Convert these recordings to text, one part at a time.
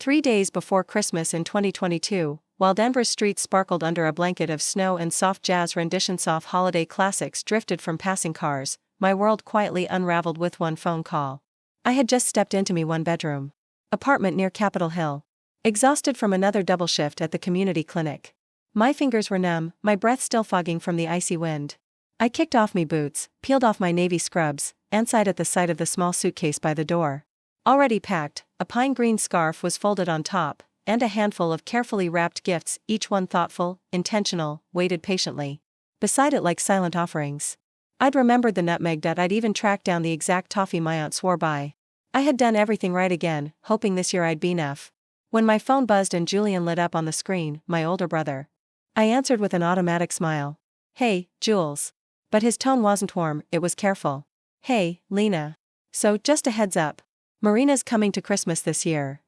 3 days before Christmas in 2022, while Denver's streets sparkled under a blanket of snow and soft jazz renditions of holiday classics drifted from passing cars, my world quietly unraveled with one phone call. I had just stepped into my one-bedroom apartment near Capitol Hill, exhausted from another double shift at the community clinic. My fingers were numb, my breath still fogging from the icy wind. I kicked off me boots, peeled off my navy scrubs, and sighed at the sight of the small suitcase by the door. Already packed, a pine green scarf was folded on top, and a handful of carefully wrapped gifts, each one thoughtful, intentional, waited patiently beside it like silent offerings. I'd remembered the nutmeg that I'd even tracked down the exact toffee my aunt swore by. I had done everything right again, hoping this year I'd be enough. When my phone buzzed and Julian lit up on the screen, my older brother. I answered with an automatic smile. "Hey, Jules." But his tone wasn't warm, it was careful. "Hey, Lena. So, just a heads up. Marina's coming to Christmas this year."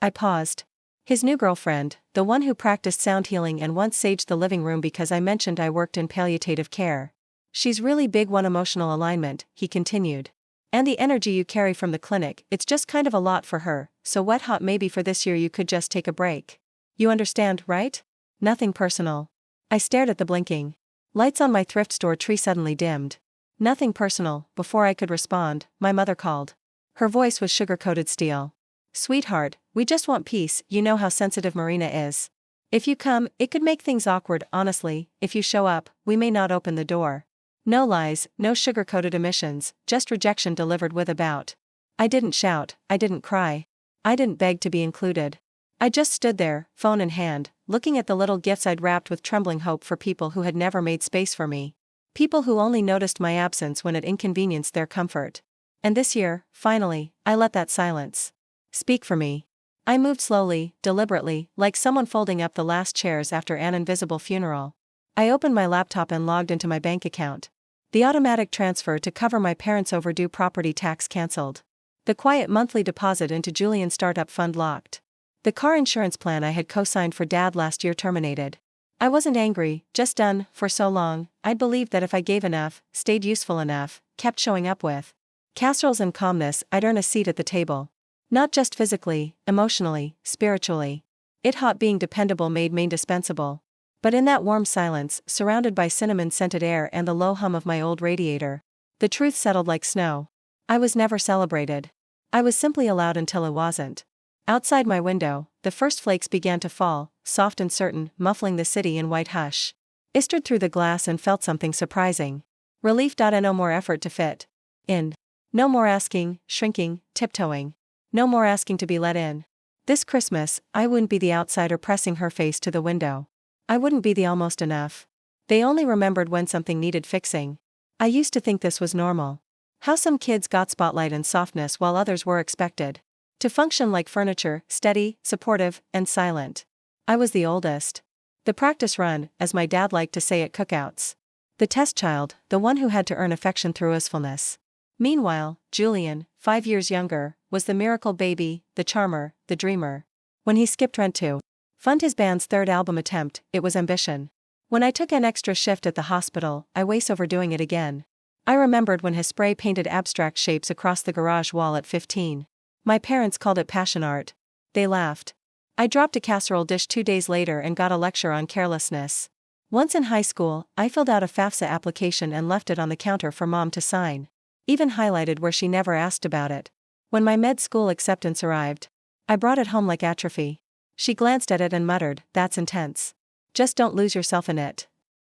I paused. His new girlfriend, the one who practiced sound healing and once saged the living room because I mentioned I worked in palliative care. "She's really big on emotional alignment," he continued. "And the energy you carry from the clinic, it's just kind of a lot for her, so wet hot maybe for this year you could just take a break. You understand, right? Nothing personal." I stared at the blinking lights on my thrift store tree suddenly dimmed. "Nothing personal." Before I could respond, my mother called. Her voice was sugar-coated steel. "Sweetheart, we just want peace, you know how sensitive Marina is. If you come, it could make things awkward, honestly. If you show up, we may not open the door." No lies, no sugar-coated omissions, just rejection delivered with about. I didn't shout, I didn't cry. I didn't beg to be included. I just stood there, phone in hand, looking at the little gifts I'd wrapped with trembling hope for people who had never made space for me. People who only noticed my absence when it inconvenienced their comfort. And this year, finally, I let that silence speak for me. I moved slowly, deliberately, like someone folding up the last chairs after an invisible funeral. I opened my laptop and logged into my bank account. The automatic transfer to cover my parents' overdue property tax cancelled. The quiet monthly deposit into Julian's startup fund locked. The car insurance plan I had co-signed for Dad last year terminated. I wasn't angry, just done. For so long, I'd believed that if I gave enough, stayed useful enough, kept showing up with casseroles and calmness, I'd earn a seat at the table. Not just physically, emotionally, spiritually. It hot being dependable made me indispensable. But in that warm silence, surrounded by cinnamon-scented air and the low hum of my old radiator, the truth settled like snow. I was never celebrated. I was simply allowed until it wasn't. Outside my window, the first flakes began to fall, soft and certain, muffling the city in white hush. I stared through the glass and felt something surprising. Relief. No more effort to fit in. No more asking, shrinking, tiptoeing. No more asking to be let in. This Christmas, I wouldn't be the outsider pressing her face to the window. I wouldn't be the almost enough. They only remembered when something needed fixing. I used to think this was normal. How some kids got spotlight and softness while others were expected to function like furniture, steady, supportive, and silent. I was the oldest. The practice run, as my dad liked to say at cookouts. The test child, the one who had to earn affection through usefulness. Meanwhile, Julian, 5 years younger, was the miracle baby, the charmer, the dreamer. When he skipped rent to fund his band's third album attempt, it was ambition. When I took an extra shift at the hospital, I was overdoing it again. I remembered when his spray painted abstract shapes across the garage wall at 15. My parents called it passion art. They laughed. I dropped a casserole dish 2 days later and got a lecture on carelessness. Once in high school, I filled out a FAFSA application and left it on the counter for Mom to sign. Even highlighted where she never asked about it. When my med school acceptance arrived, I brought it home like atrophy. She glanced at it and muttered, "That's intense. Just don't lose yourself in it."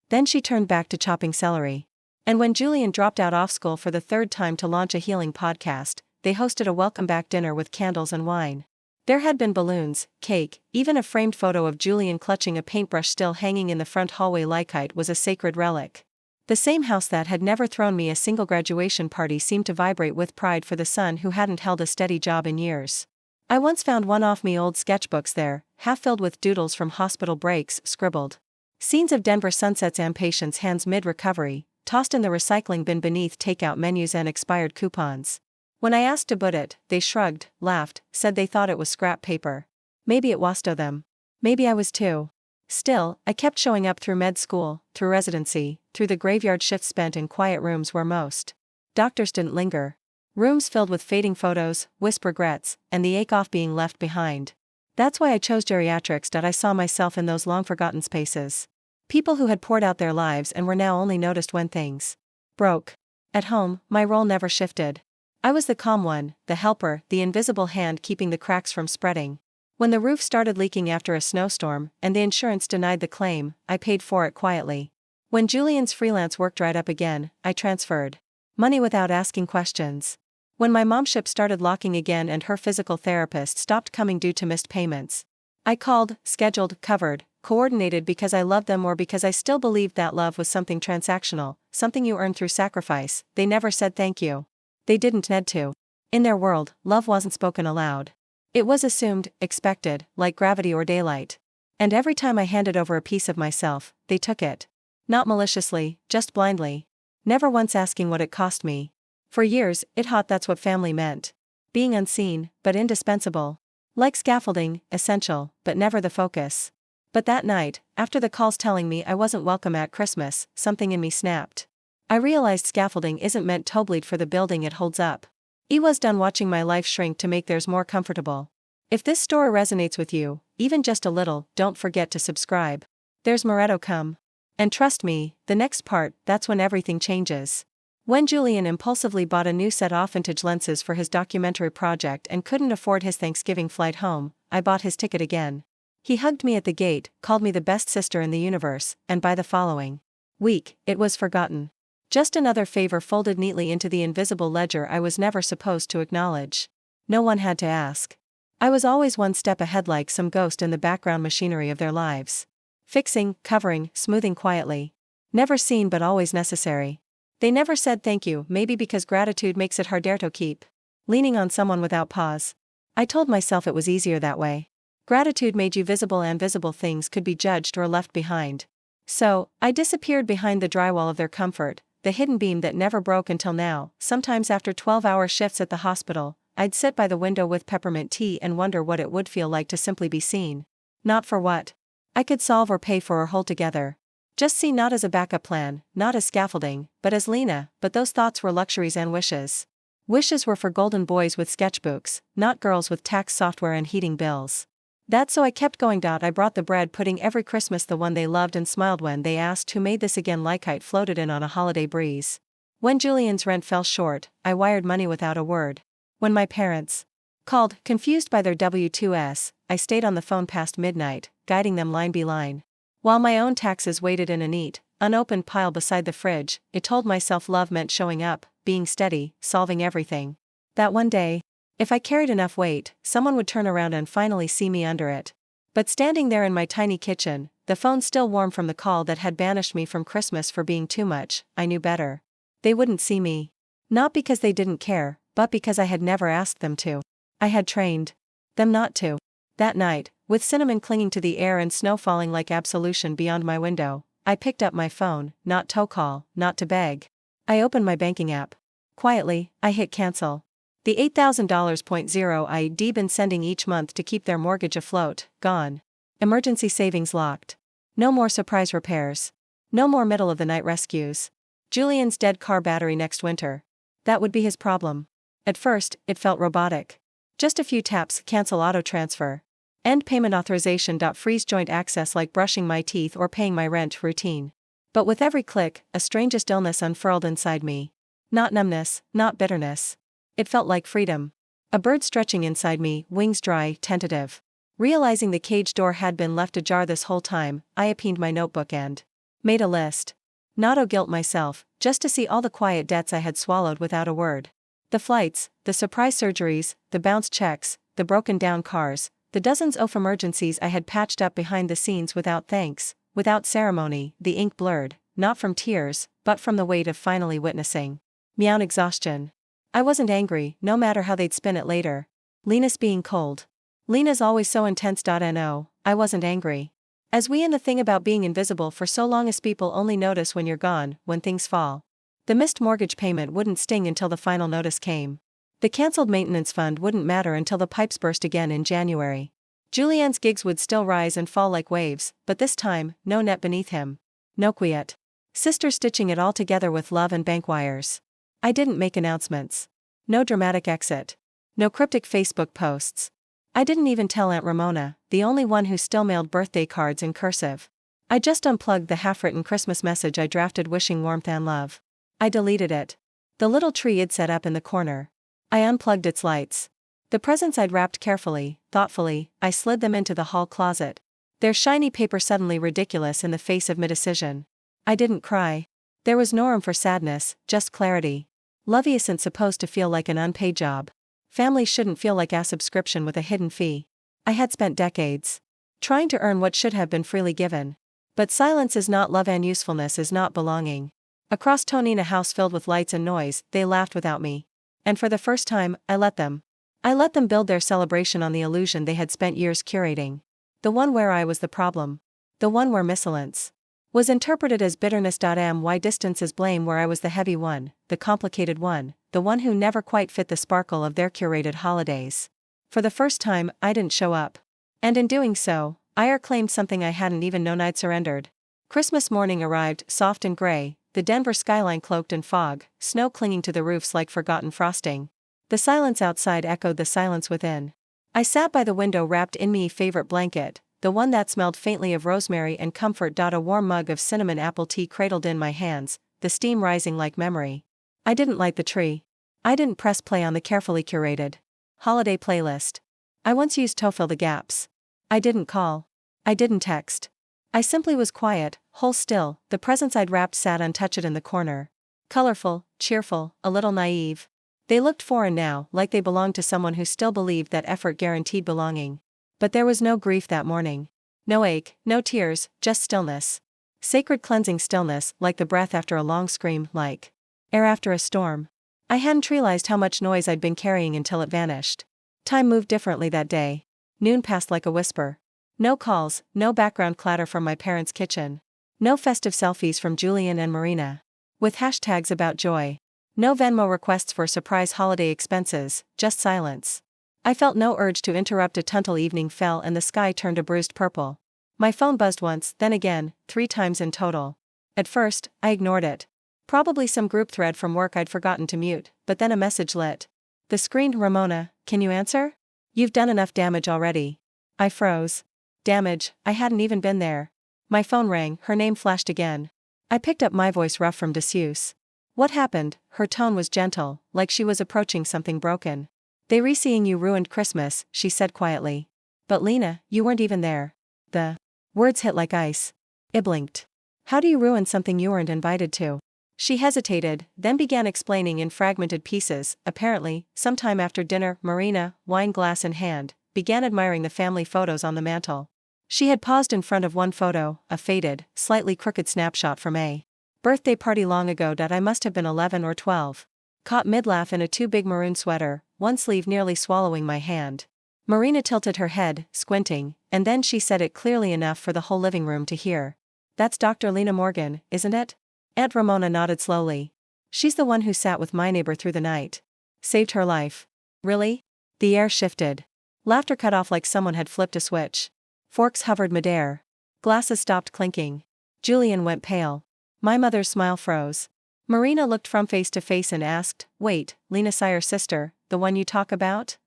Then she turned back to chopping celery. And when Julian dropped out of school for the 3rd time to launch a healing podcast, they hosted a welcome-back dinner with candles and wine. There had been balloons, cake, even a framed photo of Julian clutching a paintbrush still hanging in the front hallway like it was a sacred relic. The same house that had never thrown me a single graduation party seemed to vibrate with pride for the son who hadn't held a steady job in years. I once found one of me old sketchbooks there, half filled with doodles from hospital breaks, scribbled. Scenes of Denver sunsets and patients' hands mid-recovery, tossed in the recycling bin beneath takeout menus and expired coupons. When I asked to put it, they shrugged, laughed, said they thought it was scrap paper. Maybe it was to them. Maybe I was too. Still, I kept showing up through med school, through residency, through the graveyard shifts spent in quiet rooms where most doctors didn't linger. Rooms filled with fading photos, wisp regrets, and the ache of being left behind. That's why I chose geriatrics. I saw myself in those long-forgotten spaces. People who had poured out their lives and were now only noticed when things broke. At home, my role never shifted. I was the calm one, the helper, the invisible hand keeping the cracks from spreading. When the roof started leaking after a snowstorm, and the insurance denied the claim, I paid for it quietly. When Julian's freelance work dried up again, I transferred money without asking questions. When my momship started locking again and her physical therapist stopped coming due to missed payments, I called, scheduled, covered, coordinated because I loved them or because I still believed that love was something transactional, something you earn through sacrifice. They never said thank you. They didn't need to. In their world, love wasn't spoken aloud. It was assumed, expected, like gravity or daylight. And every time I handed over a piece of myself, they took it. Not maliciously, just blindly. Never once asking what it cost me. For years, it thought that's what family meant. Being unseen, but indispensable. Like scaffolding, essential, but never the focus. But that night, after the calls telling me I wasn't welcome at Christmas, something in me snapped. I realized scaffolding isn't meant to bleed for the building it holds up. I was done watching my life shrink to make theirs more comfortable. If this story resonates with you, even just a little, don't forget to subscribe. There's more to come. And trust me, the next part, that's when everything changes. When Julian impulsively bought a new set of vintage lenses for his documentary project and couldn't afford his Thanksgiving flight home, I bought his ticket again. He hugged me at the gate, called me the best sister in the universe, and by the following week, it was forgotten. Just another favor folded neatly into the invisible ledger I was never supposed to acknowledge. No one had to ask. I was always one step ahead like some ghost in the background machinery of their lives. Fixing, covering, smoothing quietly. Never seen but always necessary. They never said thank you, maybe because gratitude makes it harder to keep. Leaning on someone without pause. I told myself it was easier that way. Gratitude made you visible and visible things could be judged or left behind. So, I disappeared behind the drywall of their comfort, the hidden beam that never broke until now. Sometimes after 12-hour shifts at the hospital, I'd sit by the window with peppermint tea and wonder what it would feel like to simply be seen. Not for what I could solve or pay for or hold together. Just see, not as a backup plan, not as scaffolding, but as Lena. But those thoughts were luxuries and wishes. Wishes were for golden boys with sketchbooks, not girls with tax software and heating bills. That's so I kept going. I brought the bread pudding every Christmas, the one they loved, and smiled when they asked who made this again, like I'd floated in on a holiday breeze. When Julian's rent fell short, I wired money without a word. When my parents called, confused by their W-2s, I stayed on the phone past midnight, guiding them line by line. While my own taxes waited in a neat, unopened pile beside the fridge, I told myself love meant showing up, being steady, solving everything. That one day, if I carried enough weight, someone would turn around and finally see me under it. But standing there in my tiny kitchen, the phone still warm from the call that had banished me from Christmas for being too much, I knew better. They wouldn't see me. Not because they didn't care, but because I had never asked them to. I had trained them not to. That night, with cinnamon clinging to the air and snow falling like absolution beyond my window, I picked up my phone, not to call, not to beg. I opened my banking app. Quietly, I hit cancel. The $8,000 I'd been sending each month to keep their mortgage afloat, gone. Emergency savings locked. No more surprise repairs. No more middle-of-the-night rescues. Julian's dead car battery next winter. That would be his problem. At first, it felt robotic. Just a few taps, cancel auto transfer. End payment authorization. Freeze joint access, like brushing my teeth or paying my rent routine. But with every click, a strangest illness unfurled inside me. Not numbness, not bitterness. It felt like freedom. A bird stretching inside me, wings dry, tentative. Realizing the cage door had been left ajar this whole time, I opened my notebook and made a list. Not to guilt myself, just to see all the quiet debts I had swallowed without a word. The flights, the surprise surgeries, the bounced checks, the broken down cars, the dozens of emergencies I had patched up behind the scenes without thanks, without ceremony. The ink blurred, not from tears, but from the weight of finally witnessing my own exhaustion. I wasn't angry, no matter how they'd spin it later. Lena's being cold. Lena's always so intense. No, I wasn't angry. As we in the thing about being invisible for so long as people only notice when you're gone, when things fall. The missed mortgage payment wouldn't sting until the final notice came. The cancelled maintenance fund wouldn't matter until the pipes burst again in January. Julian's gigs would still rise and fall like waves, but this time, no net beneath him. No quiet. Sister stitching it all together with love and bank wires. I didn't make announcements. No dramatic exit. No cryptic Facebook posts. I didn't even tell Aunt Ramona, the only one who still mailed birthday cards in cursive. I just unplugged the half-written Christmas message I drafted wishing warmth and love. I deleted it. The little tree I'd set up in the corner. I unplugged its lights. The presents I'd wrapped carefully, thoughtfully, I slid them into the hall closet. Their shiny paper suddenly ridiculous in the face of indecision. I didn't cry. There was no room for sadness, just clarity. Love isn't supposed to feel like an unpaid job. Family shouldn't feel like a subscription with a hidden fee. I had spent decades trying to earn what should have been freely given. But silence is not love and usefulness is not belonging. Across Tonina house filled with lights and noise, they laughed without me. And for the first time, I let them. I let them build their celebration on the illusion they had spent years curating. The one where I was the problem. The one where misalance was interpreted as bitterness. Why distance is blame where I was the heavy one, the complicated one, the one who never quite fit the sparkle of their curated holidays. For the first time, I didn't show up. And in doing so, I claimed something I hadn't even known I'd surrendered. Christmas morning arrived, soft and gray, the Denver skyline cloaked in fog, snow clinging to the roofs like forgotten frosting. The silence outside echoed the silence within. I sat by the window wrapped in my favorite blanket, the one that smelled faintly of rosemary and comfort. A warm mug of cinnamon apple tea cradled in my hands, the steam rising like memory. I didn't light the tree. I didn't press play on the carefully curated holiday playlist. I once used to fill the gaps. I didn't call. I didn't text. I simply was quiet, whole still. The presents I'd wrapped sat untouched in the corner. Colorful, cheerful, a little naive. They looked foreign now, like they belonged to someone who still believed that effort guaranteed belonging. But there was no grief that morning. No ache, no tears, just stillness. Sacred cleansing stillness, like the breath after a long scream, like air after a storm. I hadn't realized how much noise I'd been carrying until it vanished. Time moved differently that day. Noon passed like a whisper. No calls, no background clatter from my parents' kitchen. No festive selfies from Julian and Marina with hashtags about joy. No Venmo requests for surprise holiday expenses, just silence. I felt no urge to interrupt. A tuntal evening fell and the sky turned a bruised purple. My phone buzzed once, then again, 3 times in total. At first, I ignored it. Probably some group thread from work I'd forgotten to mute, but then a message lit. The screen, Ramona, can you answer? You've done enough damage already. I froze. Damage, I hadn't even been there. My phone rang, her name flashed again. I picked up, my voice rough from disuse. What happened? Her tone was gentle, like she was approaching something broken. They re-seeing you ruined Christmas, she said quietly. But Lena, you weren't even there. The words hit like ice. I blinked. How do you ruin something you weren't invited to? She hesitated, then began explaining in fragmented pieces. Apparently, sometime after dinner, Marina, wine glass in hand, began admiring the family photos on the mantel. She had paused in front of one photo, a faded, slightly crooked snapshot from a birthday party long ago. I must have been 11 or 12. Caught mid-laugh in a too big maroon sweater, one sleeve nearly swallowing my hand. Marina tilted her head, squinting, and then she said it clearly enough for the whole living room to hear. That's Dr. Lena Morgan, isn't it? Aunt Ramona nodded slowly. She's the one who sat with my neighbor through the night. Saved her life. Really? The air shifted. Laughter cut off like someone had flipped a switch. Forks hovered midair. Glasses stopped clinking. Julian went pale. My mother's smile froze. Marina looked from face to face and asked, Wait, Lena Sire's sister, the one you talk about?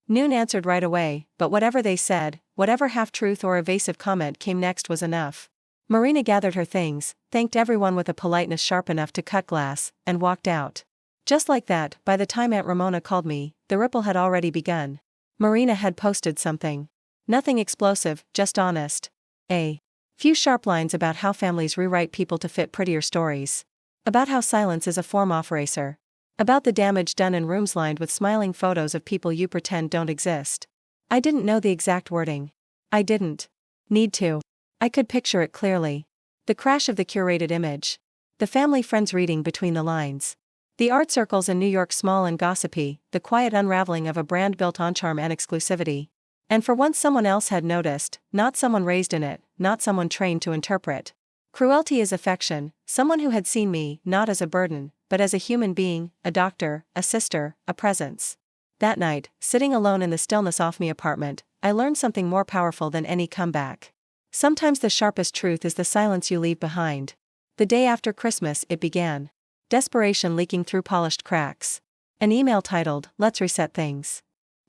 Noon answered right away, but whatever they said, whatever half-truth or evasive comment came next was enough. Marina gathered her things, thanked everyone with a politeness sharp enough to cut glass, and walked out. Just like that, by the time Aunt Ramona called me, the ripple had already begun. Marina had posted something. Nothing explosive, just honest. A few sharp lines about how families rewrite people to fit prettier stories. About how silence is a form-off eraser. About the damage done in rooms lined with smiling photos of people you pretend don't exist. I didn't know the exact wording. I didn't need to. I could picture it clearly. The crash of the curated image. The family friends reading between the lines. The art circles in New York small and gossipy, the quiet unraveling of a brand built on charm and exclusivity. And for once someone else had noticed, not someone raised in it, not someone trained to interpret. Cruelty is affection, someone who had seen me, not as a burden, but as a human being, a doctor, a sister, a presence. That night, sitting alone in the stillness off me apartment, I learned something more powerful than any comeback. Sometimes the sharpest truth is the silence you leave behind. The day after Christmas it began. Desperation leaking through polished cracks. An email titled, Let's Reset Things.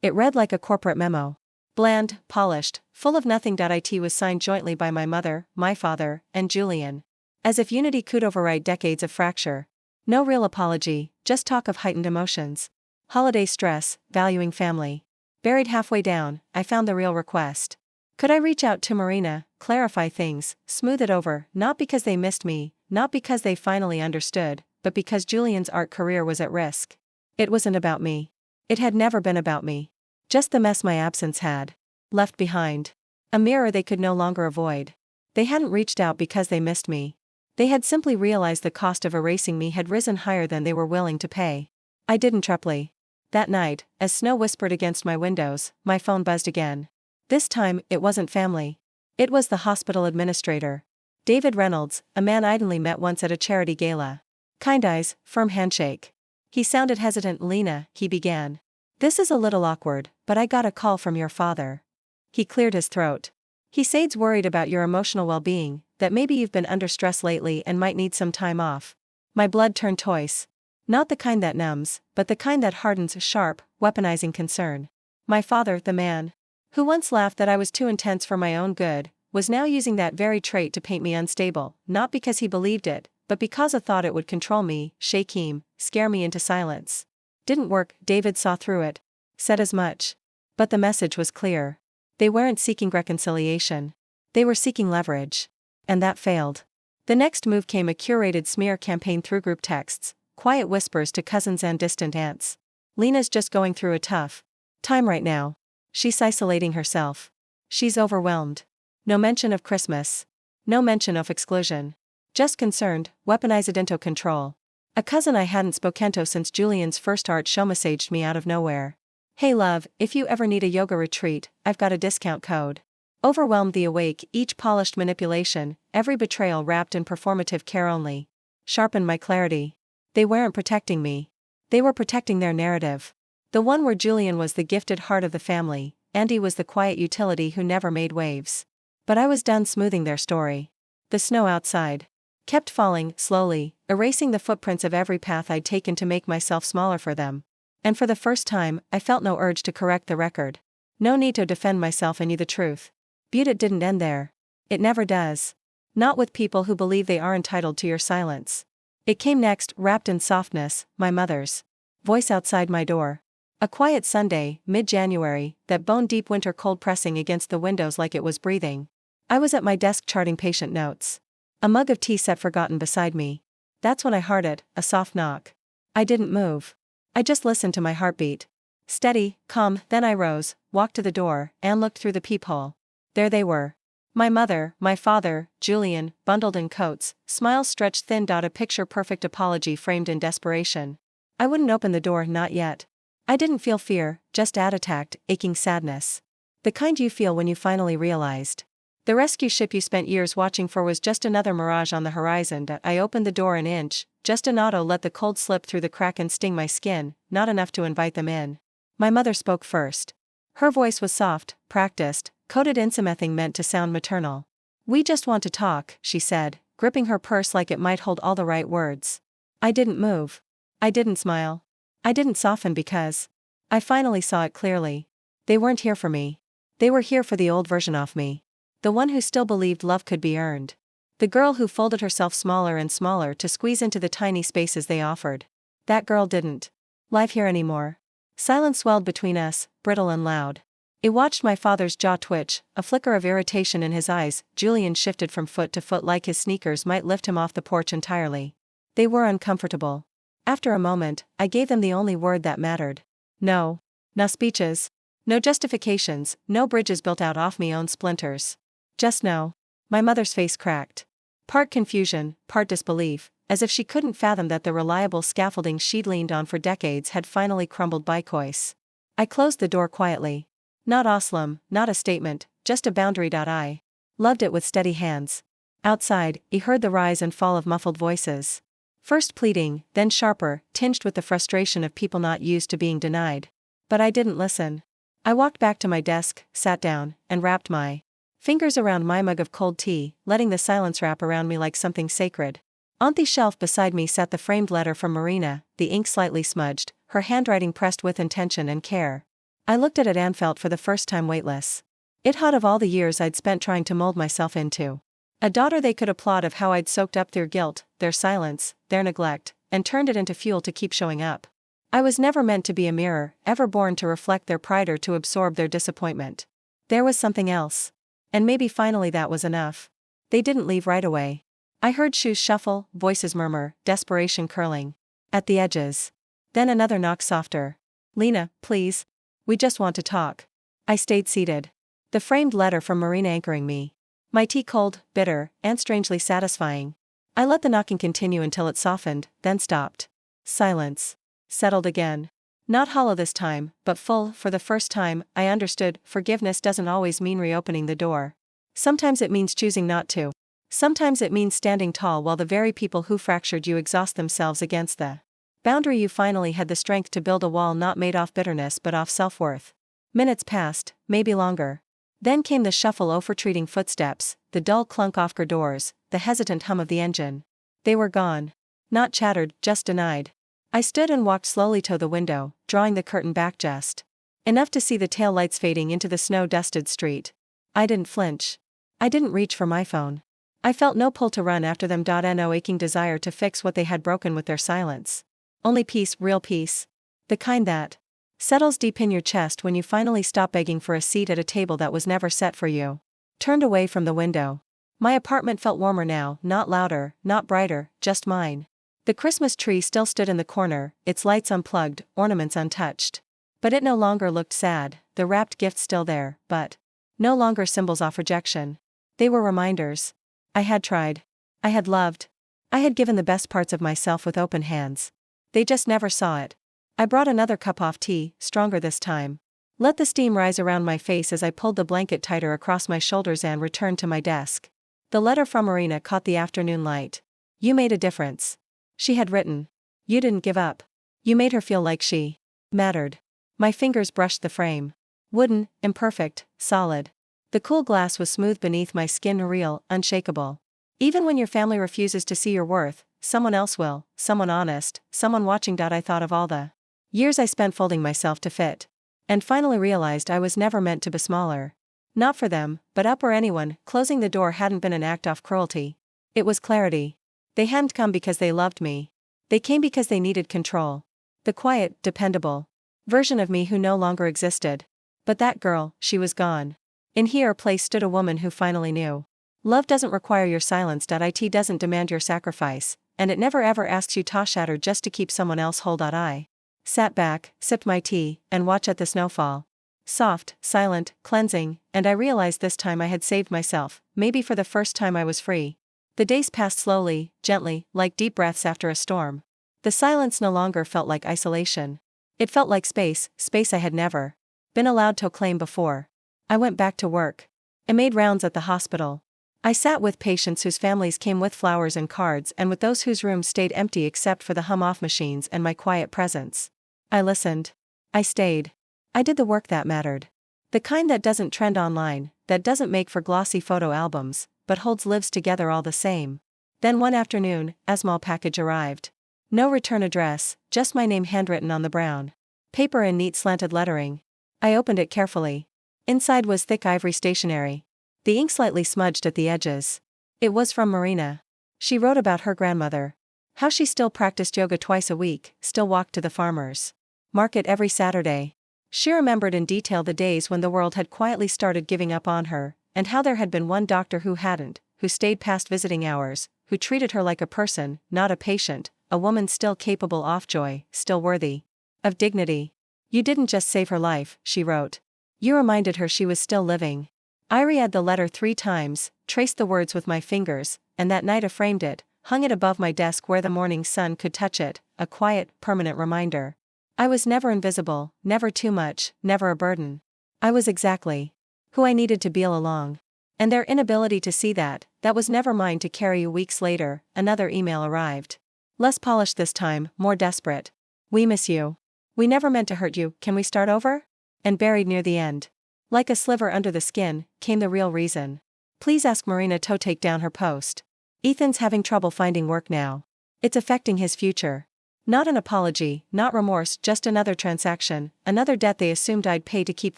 It read like a corporate memo. Bland, polished, full of nothing. It was signed jointly by my mother, my father, and Julian. As if unity could overwrite decades of fracture. No real apology, just talk of heightened emotions. Holiday stress, valuing family. Buried halfway down, I found the real request. Could I reach out to Marina, clarify things, smooth it over, not because they missed me, not because they finally understood, but because Julian's art career was at risk. It wasn't about me. It had never been about me. Just the mess my absence had left behind. A mirror they could no longer avoid. They hadn't reached out because they missed me. They had simply realized the cost of erasing me had risen higher than they were willing to pay. I didn't treply. That night, as snow whispered against my windows, my phone buzzed again. This time, it wasn't family. It was the hospital administrator. David Reynolds, a man I'd only met once at a charity gala. Kind eyes, firm handshake. He sounded hesitant. Lena, he began. This is a little awkward, but I got a call from your father. He cleared his throat. He said's worried about your emotional well-being, that maybe you've been under stress lately and might need some time off. My blood turned toice. Not the kind that numbs, but the kind that hardens. Sharp, weaponizing concern. My father, the man who once laughed that I was too intense for my own good, was now using that very trait to paint me unstable, not because he believed it, but because a thought it would control me, shake him, scare me into silence. Didn't work. David saw through it. Said as much. But the message was clear. They weren't seeking reconciliation. They were seeking leverage. And that failed. The next move came: a curated smear campaign through group texts, quiet whispers to cousins and distant aunts. Lena's just going through a tough time right now. She's isolating herself. She's overwhelmed. No mention of Christmas. No mention of exclusion. Just concerned, weaponized into control. A cousin I hadn't spoken to since Julian's first art show messaged me out of nowhere. Hey love, if you ever need a yoga retreat, I've got a discount code. Overwhelmed. The awake, each polished manipulation, every betrayal wrapped in performative care only. Sharpened my clarity. They weren't protecting me. They were protecting their narrative. The one where Julian was the gifted heart of the family, Andy was the quiet utility who never made waves. But I was done smoothing their story. The snow outside kept falling, slowly, erasing the footprints of every path I'd taken to make myself smaller for them. And for the first time, I felt no urge to correct the record. No need to defend myself. I knew the truth. But it didn't end there. It never does. Not with people who believe they are entitled to your silence. It came next, wrapped in softness, my mother's voice outside my door. A quiet Sunday, mid-January, that bone-deep winter cold pressing against the windows like it was breathing. I was at my desk charting patient notes. A mug of tea set forgotten beside me. That's when I heard it, a soft knock. I didn't move. I just listened to my heartbeat. Steady, calm. Then I rose, walked to the door, and looked through the peephole. There they were. My mother, my father, Julian, bundled in coats, smiles stretched thin. A picture-perfect apology framed in desperation. I wouldn't open the door, not yet. I didn't feel fear, just attacked, aching sadness. The kind you feel when you finally realized the rescue ship you spent years watching for was just another mirage on the horizon. I opened the door an inch, just an auto let the cold slip through the crack and sting my skin, not enough to invite them in. My mother spoke first. Her voice was soft, practiced, coded in something meant to sound maternal. We just want to talk, she said, gripping her purse like it might hold all the right words. I didn't move. I didn't smile. I didn't soften because I finally saw it clearly. They weren't here for me. They were here for the old version of me. The one who still believed love could be earned. The girl who folded herself smaller and smaller to squeeze into the tiny spaces they offered. That girl didn't live here anymore. Silence swelled between us, brittle and loud. I watched my father's jaw twitch, a flicker of irritation in his eyes. Julian shifted from foot to foot like his sneakers might lift him off the porch entirely. They were uncomfortable. After a moment, I gave them the only word that mattered. No. No speeches. No justifications, no bridges built out off me own splinters. Just no. My mother's face cracked. Part confusion, part disbelief, as if she couldn't fathom that the reliable scaffolding she'd leaned on for decades had finally crumbled by choice. I closed the door quietly. Not Oslam, not a statement, just a boundary. I loved it with steady hands. Outside, he heard the rise and fall of muffled voices. First pleading, then sharper, tinged with the frustration of people not used to being denied. But I didn't listen. I walked back to my desk, sat down, and wrapped my fingers around my mug of cold tea, letting the silence wrap around me like something sacred. On the shelf beside me sat the framed letter from Marina, the ink slightly smudged, her handwriting pressed with intention and care. I looked at it and felt for the first time weightless. It hot of all the years I'd spent trying to mold myself into a daughter they could applaud of how I'd soaked up their guilt, their silence, their neglect, and turned it into fuel to keep showing up. I was never meant to be a mirror, ever born to reflect their pride or to absorb their disappointment. There was something else. And maybe finally that was enough. They didn't leave right away. I heard shoes shuffle, voices murmur, desperation curling at the edges. Then another knock softer. "Lena, please. We just want to talk." I stayed seated. The framed letter from Marina anchoring me. My tea cold, bitter, and strangely satisfying. I let the knocking continue until it softened, then stopped. Silence. Settled again. Not hollow this time, but full. For the first time, I understood, forgiveness doesn't always mean reopening the door. Sometimes it means choosing not to. Sometimes it means standing tall while the very people who fractured you exhaust themselves against the boundary you finally had the strength to build, a wall not made off bitterness but off self-worth. Minutes passed, maybe longer. Then came the shuffle of retreating footsteps, the dull clunk off car doors, the hesitant hum of the engine. They were gone. Not chattered, just denied. I stood and walked slowly to the window, drawing the curtain back just enough to see the tail lights fading into the snow-dusted street. I didn't flinch. I didn't reach for my phone. I felt no pull to run after them. No aching desire to fix what they had broken with their silence. Only peace, real peace. The kind that settles deep in your chest when you finally stop begging for a seat at a table that was never set for you. Turned away from the window. My apartment felt warmer now, not louder, not brighter, just mine. The Christmas tree still stood in the corner, its lights unplugged, ornaments untouched. But it no longer looked sad, the wrapped gifts still there, but no longer symbols of rejection. They were reminders. I had tried. I had loved. I had given the best parts of myself with open hands. They just never saw it. I brought another cup of tea, stronger this time. Let the steam rise around my face as I pulled the blanket tighter across my shoulders and returned to my desk. The letter from Marina caught the afternoon light. "You made a difference." She had written. "You didn't give up. You made her feel like she mattered." My fingers brushed the frame. Wooden, imperfect, solid. The cool glass was smooth beneath my skin, real, unshakable. Even when your family refuses to see your worth, someone else will, someone honest, someone watching. I thought of all the years I spent folding myself to fit. And finally realized I was never meant to be smaller. Not for them, but up or anyone. Closing the door hadn't been an act of cruelty. It was clarity. They hadn't come because they loved me. They came because they needed control. The quiet, dependable version of me who no longer existed. But that girl, she was gone. In her place stood a woman who finally knew. Love doesn't require your silence. It doesn't demand your sacrifice, and it never ever asks you to shatter just to keep someone else whole. I sat back, sipped my tea, and watched at the snowfall. Soft, silent, cleansing, and I realized this time I had saved myself. Maybe for the first time I was free. The days passed slowly, gently, like deep breaths after a storm. The silence no longer felt like isolation. It felt like space I had never been allowed to claim before. I went back to work. I made rounds at the hospital. I sat with patients whose families came with flowers and cards, and with those whose rooms stayed empty except for the hum-off machines and my quiet presence. I listened. I stayed. I did the work that mattered. The kind that doesn't trend online, that doesn't make for glossy photo albums, but holds lives together all the same. Then one afternoon, a small package arrived. No return address, just my name handwritten on the brown paper in neat slanted lettering. I opened it carefully. Inside was thick ivory stationery. The ink slightly smudged at the edges. It was from Marina. She wrote about her grandmother. How she still practiced yoga twice a week, still walked to the farmers market every Saturday. She remembered in detail the days when the world had quietly started giving up on her, and how there had been one doctor who hadn't, who stayed past visiting hours, who treated her like a person, not a patient, a woman still capable of joy, still worthy of dignity. "You didn't just save her life," she wrote. "You reminded her she was still living." I read the letter 3 times, traced the words with my fingers, and that night I framed it, hung it above my desk where the morning sun could touch it, a quiet, permanent reminder. I was never invisible, never too much, never a burden. I was exactly who I needed to be all along. And their inability to see that was never mine to carry. Weeks later, another email arrived. Less polished this time, more desperate. "We miss you. We never meant to hurt you, can we start over?" And buried near the end, like a sliver under the skin, came the real reason. "Please ask Marina to take down her post. Ethan's having trouble finding work now. It's affecting his future. Not an apology, not remorse, just another transaction, another debt they assumed I'd pay to keep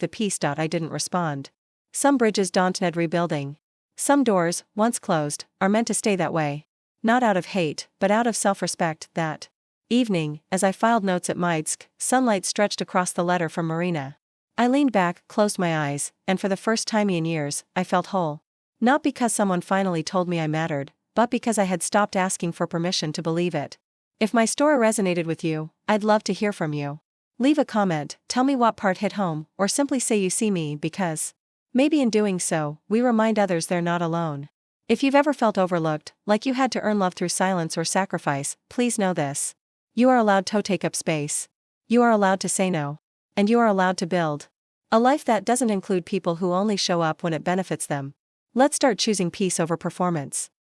the peace. I didn't respond. Some bridges don't need rebuilding. Some doors, once closed, are meant to stay that way. Not out of hate, but out of self-respect. That evening, as I filed notes at Maidsk, sunlight stretched across the letter from Marina. I leaned back, closed my eyes, and for the first time in years, I felt whole. Not because someone finally told me I mattered, but because I had stopped asking for permission to believe it. If my story resonated with you, I'd love to hear from you. Leave a comment, tell me what part hit home, or simply say you see me, because maybe in doing so, we remind others they're not alone. If you've ever felt overlooked, like you had to earn love through silence or sacrifice, please know this. You are allowed to take up space. You are allowed to say no. And you are allowed to build a life that doesn't include people who only show up when it benefits them. Let's start choosing peace over performance.